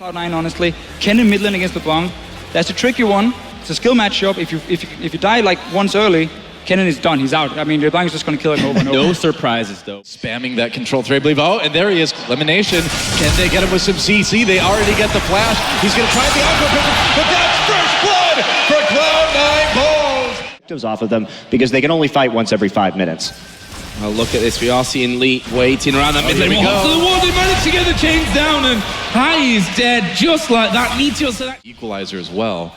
Cloud9, honestly. Kennen mid lane against the Bong. That's a tricky one. It's a skill matchup. If you die like once early, Kennen is done. He's out. I mean, the Bong is just going to kill him over and over. No surprises, though. Spamming that control thread, I believe. Oh, and there he is. Elimination. Can they get him with some CC? They already get the flash. He's going to try the aqua picture, but that's first blood for Cloud9 Bulls. Off of them because they can only fight once every 5 minutes. Well, look at this. We are seeing Lee waiting around that mid lane. Here we go. To the wall. They managed to get the chains down, and Hai is dead just like that. Meteor Equalizer as well.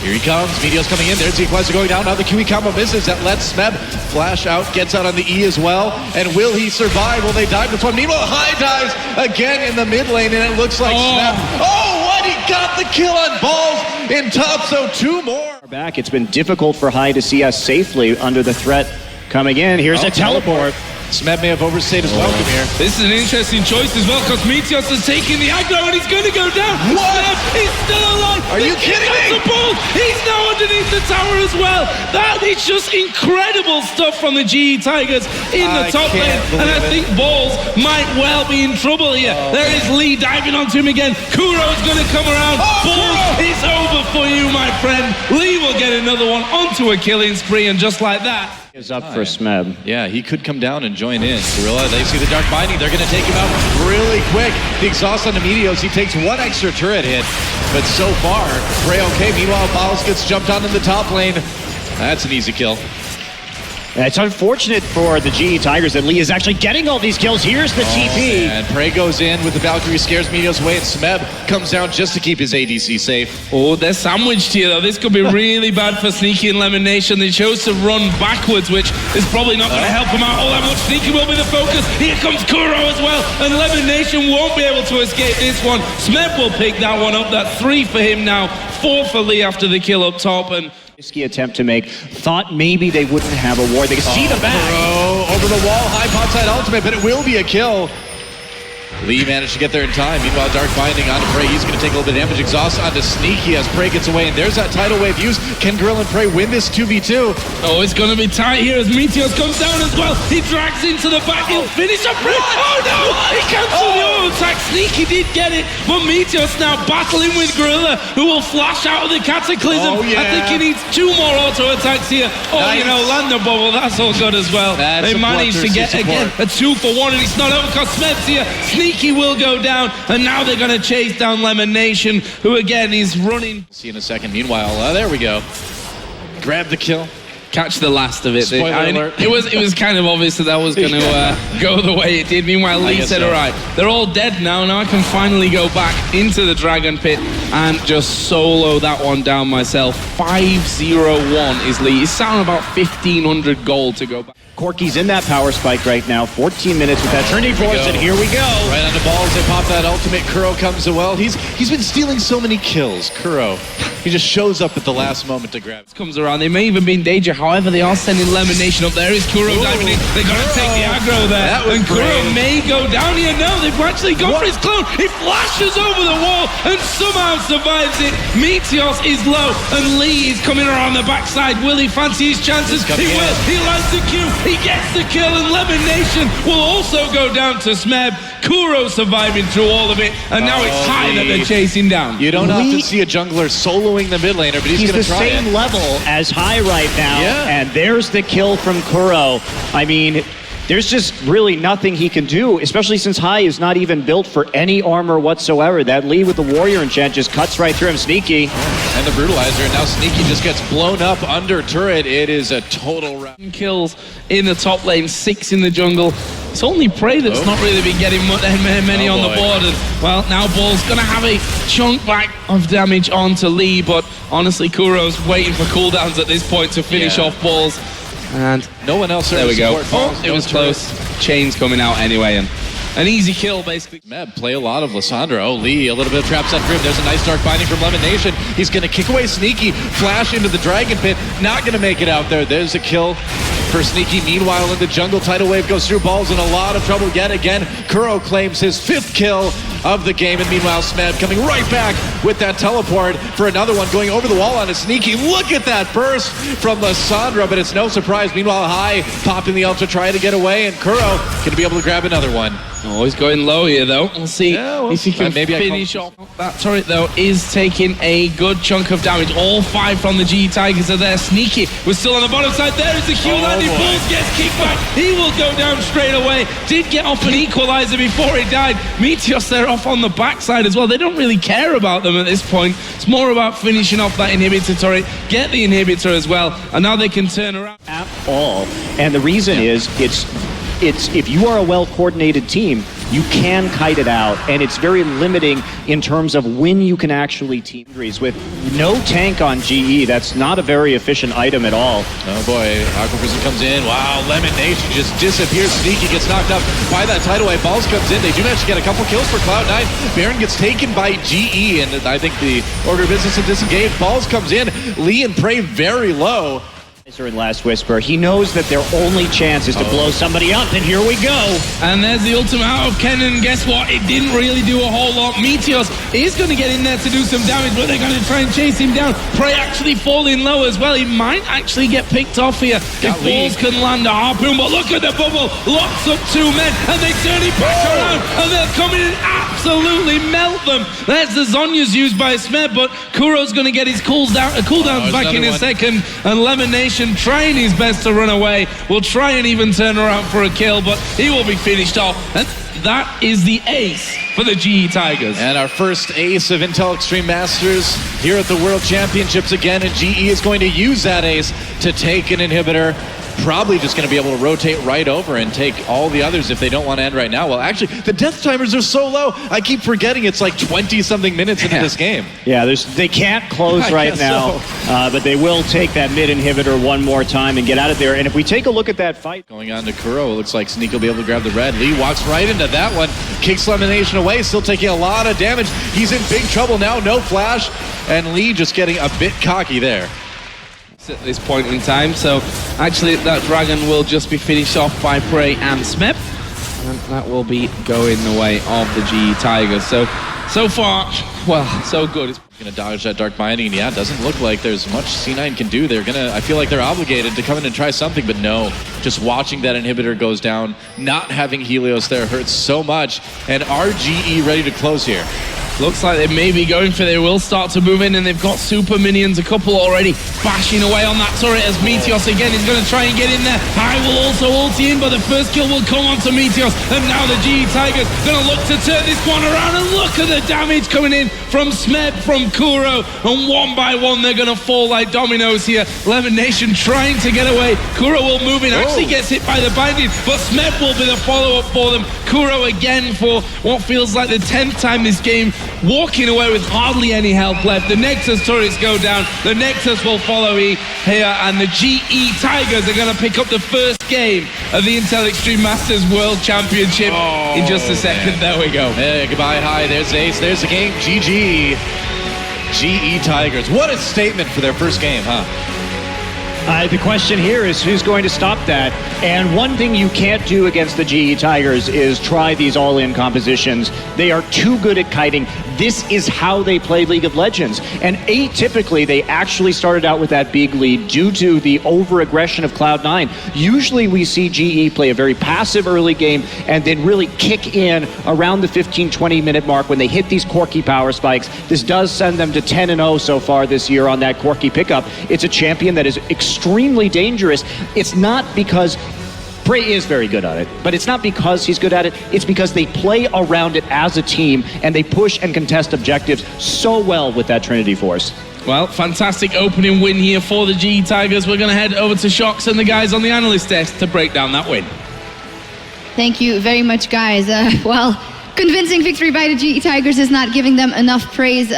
Here he comes. Meteor's coming in. There's the equalizer going down. Now the QE combo misses. That lets Smeb flash out. Gets out on the E as well. And will he survive? Will they dive this one? Meanwhile, Hai dives again in the mid lane, and it looks like Smeb. Oh, what? He got the kill on Balls in top, so 2 more. Back, it's been difficult for Hai to see us safely under the threat coming in. Here's a teleport. Smeb may have overstayed his welcome here. This is an interesting choice as well, because Meteos is taking the aggro and he's going to go down. What? Smeb is still alive. Are you kidding me? The ball. He's now underneath the tower as well. That is just incredible stuff from the GE Tigers in the top lane. And I think Balls might well be in trouble here. There is Lee diving onto him again. Kuro's going to come around. Balls, it's over for you, my friend. Lee will get another one onto a killing spree, and just like that. Is up for Smeb. Yeah, he could come down and join in. Gorilla, they see the Dark Binding. They're going to take him out really quick. The exhaust on the Meteos. He takes 1 extra turret hit. But so far, Prey okay. Meanwhile, Balls gets jumped on in the top lane. That's an easy kill. It's unfortunate for the GE Tigers that Lee is actually getting all these kills. Here's the TP. And Prey goes in with the Valkyrie, scares Meteos away, and Smeb comes down just to keep his ADC safe. Oh, they're sandwiched here, though. This could be really bad for Sneaky and Lemon Nation. They chose to run backwards, which is probably not going to help them out all that much. Sneaky will be the focus. Here comes Kuro as well, and Lemon Nation won't be able to escape this one. Smeb will pick that one up. That's 3 for him now, 4 for Lee after the kill up top. And risky attempt to make. Thought maybe they wouldn't have a ward. They can see the back. Over the wall, high potside ultimate, but it will be a kill. Lee managed to get there in time. Meanwhile, Dark Binding onto Prey. He's going to take a little bit of damage. Exhaust onto Sneaky as Prey gets away, and there's that tidal wave use. Can Gorilla and Prey win this 2v2? oh, it's going to be tight here as Meteos comes down as well. He drags into the back. He'll finish up Prey. Oh no! He cancelled the auto attack. Sneaky did get it, but Meteos now battling with Gorilla, who will flash out of the Cataclysm. I think he needs 2 more auto attacks here. Oh, nice. you know, land the bubble. That's all good as well. That's they managed to get again a 2 for 1, and it's not over because Smeb's here. Sneaky will go down, and now they're going to chase down Lemon Nation, who again is running. See in a second. Meanwhile, there we go. Grab the kill. Catch the last of it. Spoiler alert. It was kind of obvious that was going to go the way it did. Meanwhile, Lee said, all right, they're all dead now. Now I can finally go back into the Dragon Pit and just solo that one down myself. 5-0-1 is Lee. He's selling about 1,500 gold to go back. Corky's in that power spike right now. 14 minutes with that turning force, and here we go. Right on the balls, they pop that ultimate. Kuro comes as well. He's been stealing so many kills. Kuro, he just shows up at the last moment to grab. Comes around. They may even be in danger. However, they are sending Lemon Nation up. There is Kuro diving in. They're going to take the aggro there. And Kuro may go down here. No, they've actually gone for his clone. He flashes over the wall and somehow survives it. Meteos is low, and Lee is coming around the backside. Will he fancy his chances? He will. He lands the Q. He gets the kill, and Lemon Nation will also go down to Smeb. Kuro surviving through all of it, and now it's Hai that they're chasing down. You don't often see a jungler soloing the mid laner, but he's going to try it. He's the same level as Hai right now, and there's the kill from Kuro. I mean, there's just really nothing he can do, especially since Hai is not even built for any armor whatsoever. That Lee with the warrior enchant just cuts right through him. Sneaky. And the brutalizer, and now Sneaky just gets blown up under turret. It is a total round. Kills in the top lane, 6 in the jungle. It's only Prey that's not really been getting many on the board. And, well, now Ball's going to have a chunk back of damage onto Lee, but honestly, Kuro's waiting for cooldowns at this point to finish off Balls. And no one else there we go. Balls, it was close. Chains coming out anyway, and an easy kill, basically. Meb play a lot of Lissandra. Oh, Lee, a little bit of trap set for him. There's a nice Dark Binding from Lemon Nation. He's going to kick away Sneaky, flash into the Dragon Pit. Not going to make it out there. There's a kill for Sneaky. Meanwhile, in the jungle, tidal wave goes through. Balls in a lot of trouble yet again. Kuro claims his 5th kill of the game, and meanwhile, Smeb coming right back with that teleport for another one, going over the wall on a Sneaky. Look at that burst from Lissandra, but it's no surprise. Meanwhile, Hai popping the ult to try to get away, and Kuro going to be able to grab another one. Oh, he's going low here, though. We'll see if he can finish off. That turret, though, is taking a good chunk of damage. All 5 from the GE Tigers are there. Sneaky was still on the bottom side. There is the Q landing. Bulls gets kicked back. He will go down straight away. Did get off an equalizer before he died. Meteos, they're off on the backside as well. They don't really care about them at this point. It's more about finishing off that inhibitor turret, get the inhibitor as well, and now they can turn around. At all. And the reason is, it's if you are a well-coordinated team, you can kite it out, and it's very limiting in terms of when you can actually team injuries. With no tank on GE, that's not a very efficient item at all. Oh boy, Aqua Prison comes in. Wow, Lemon Nation just disappears. Sneaky gets knocked up by that tidal wave. Balls comes in. They do manage to get a couple kills for Cloud9. Baron gets taken by GE, and I think the Order of Business have disengaged. Balls comes in. Lee and Prey very low. In Last Whisper, he knows that their only chance is to blow somebody up, and here we go. And there's the ultimate out of Kennen. Guess what? It didn't really do a whole lot. Meteos is going to get in there to do some damage, but they're going to try and chase him down. Prey actually falling low as well. He might actually get picked off here if Balls can land a harpoon, but look at the bubble. Locks up 2 men, and they turn it back around, and they'll come in and absolutely melt them. There's the Zhonya's used by Smed, but Kuro's going to get his cooldowns back in a second, and Lemon Nation trying his best to run away. Will try and even turn around for a kill, but he will be finished off. And that is the ace for the GE Tigers. And our first ace of Intel Extreme Masters here at the World Championships again, and GE is going to use that ace to take an inhibitor. Probably just going to be able to rotate right over and take all the others if they don't want to end right now. Well, actually, the death timers are so low. I keep forgetting it's like 20-something minutes into this game. Yeah, they can't close right now, but they will take that mid inhibitor one more time and get out of there. And if we take a look at that fight. Going on to Kuro, it looks like Sneak will be able to grab the red. Lee walks right into that one, kicks Lemon Nation away, still taking a lot of damage. He's in big trouble now, no flash, and Lee just getting a bit cocky there. At this point in time, so actually that dragon will just be finished off by Prey and Smep, and that will be going the way of the GE Tigers. So far, well, so good. It's gonna dodge that Dark Binding, and yeah, it doesn't look like there's much C9 can do. I feel like they're obligated to come in and try something, but no, just watching that inhibitor goes down, not having Helios there hurts so much, and RGE ready to close here. Looks like they may be going for it. They will start to move in, and they've got super minions, a couple already, bashing away on that turret as Meteos again is going to try and get in there. High will also ulti in, but the first kill will come onto Meteos, and now the GE Tigers going to look to turn this one around, and look at the damage coming in from Smed, from Kuro, and one by one they're going to fall like dominoes here. Lemon Nation trying to get away. Kuro will move in, actually gets hit by the binding, but Smed will be the follow-up for them. Kuro again for what feels like the 10th time this game, walking away with hardly any health left. The Nexus turrets go down. The Nexus will follow here, and the GE Tigers are going to pick up the first game of the Intel Extreme Masters World Championship in just a second. There we go. Hey, goodbye, hi. There's Ace. There's the game. GG. GE Tigers. What a statement for their first game, huh? The question here is who's going to stop that? And one thing you can't do against the GE Tigers is try these all-in compositions. They are too good at kiting. This is how they play League of Legends. And atypically, they actually started out with that big lead due to the over-aggression of Cloud9. Usually we see GE play a very passive early game and then really kick in around the 15-20 minute mark when they hit these quirky power spikes. This does send them to 10-0 so far this year on that quirky pickup. It's a champion that is extremely dangerous. It's not because Prey is very good at it, but it's not because he's good at it. It's because they play around it as a team, and they push and contest objectives so well with that Trinity Force. Well, fantastic opening win here for the GE Tigers. We're going to head over to Shox and the guys on the analyst desk to break down that win. Thank you very much, guys. Well, convincing victory by the GE Tigers is not giving them enough praise.